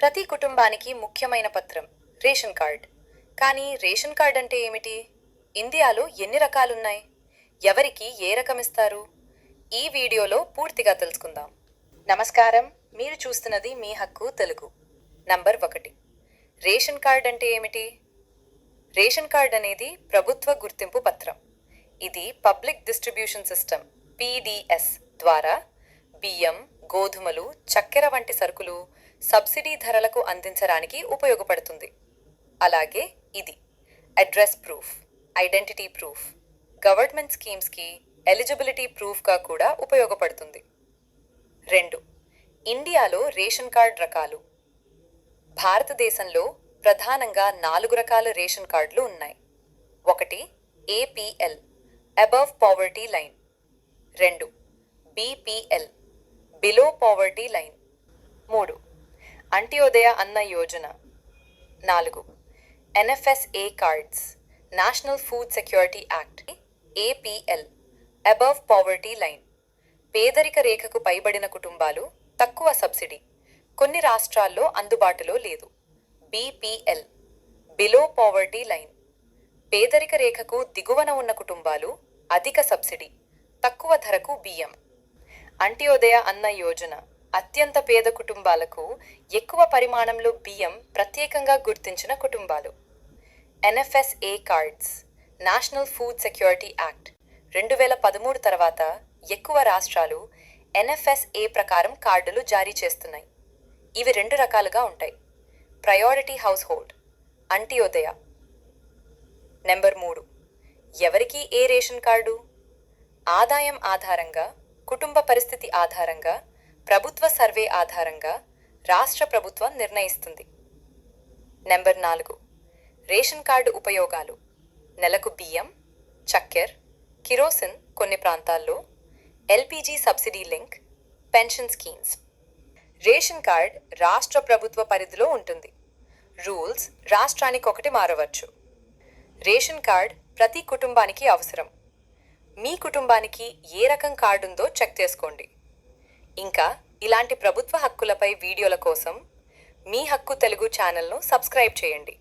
ప్రతి కుటుంబానికి ముఖ్యమైన పత్రం రేషన్ కార్డ్. కానీ రేషన్ కార్డ్ అంటే ఏమిటి? ఇండియాలో ఎన్ని రకాలున్నాయి? ఎవరికి ఏ రకం ఇస్తారు? ఈ వీడియోలో పూర్తిగా తెలుసుకుందాం. నమస్కారం, మీరు చూస్తున్నది మీ హక్కు తెలుగు. నంబర్ 1. రేషన్ కార్డ్ అంటే ఏమిటి? రేషన్ కార్డ్ అనేది ప్రభుత్వ గుర్తింపు పత్రం. ఇది పబ్లిక్ డిస్ట్రిబ్యూషన్ సిస్టమ్ (పీడీఎస్) ద్వారా బియ్యం, గోధుమలు, చక్కెర వంటి సరుకులు సబ్సిడీ ధరలకు అందించడానికి ఉపయోగపడుతుంది. అలాగే ఇది address proof, identity proof, government స్కీమ్స్కి ఎలిజిబిలిటీ ప్రూఫ్గా కూడా ఉపయోగపడుతుంది. 2. ఇండియాలో రేషన్ కార్డ్ రకాలు. భారతదేశంలో ప్రధానంగా 4 రకాల రేషన్ కార్డులు ఉన్నాయి. 1. APL above poverty line. 2. BPL below poverty line. 3. Antyodaya Anna Yojana. 4. NFSA cards, national food security act. APL above poverty line, పేదరిక రేఖకు పైబడిన కుటుంబాలు, తక్కువ సబ్సిడీ, కొన్ని రాష్ట్రాల్లో అందుబాటులో లేదు. బీపీఎల్ బిలో పావర్టీ లైన్, పేదరిక రేఖకు దిగువన ఉన్న కుటుంబాలు, అధిక సబ్సిడీ, తక్కువ ధరకు బియ్యం. అంత్యోదయ అన్న యోజన అత్యంత పేద కుటుంబాలకు ఎక్కువ పరిమాణంలో బియ్యం ప్రత్యేకంగా గుర్తించిన కుటుంబాలు. NFSA cards, national food security act 2013 తర్వాత ఎక్కువ రాష్ట్రాలు ఎన్ఎఫ్ఎస్ఏ ప్రకారం కార్డులు జారీ చేస్తున్నాయి. ఇవి 2 రకాలుగా ఉంటాయి. Priority house hold, Antyodaya. Number 3. ఎవరికి ఏ రేషన్ కార్డు? ఆదాయం ఆధారంగా, కుటుంబ పరిస్థితి ఆధారంగా, ప్రభుత్వ సర్వే ఆధారంగా రాష్ట్ర ప్రభుత్వం నిర్ణయిస్తుంది. నెంబర్ 4. రేషన్ కార్డు ఉపయోగాలు. నెలకు బియ్యం, చక్కెర, కిరోసిన్ కొన్ని ప్రాంతాల్లో, LPG subsidy link, pension schemes. Ration card రాష్ట్ర ప్రభుత్వ పరిధిలో ఉంటుంది. రూల్స్ రాష్ట్రానికి ఒకటి మారవచ్చు. రేషన్ కార్డ్ ప్రతి కుటుంబానికి అవసరం. మీ కుటుంబానికి ఏ రకం కార్డు ఉందో చెక్ చేసుకోండి. ఇంకా ఇలాంటి ప్రభుత్వ హక్కులపై వీడియోల కోసం మీ హక్కు తెలుగు ఛానల్ను సబ్స్క్రైబ్ చేయండి.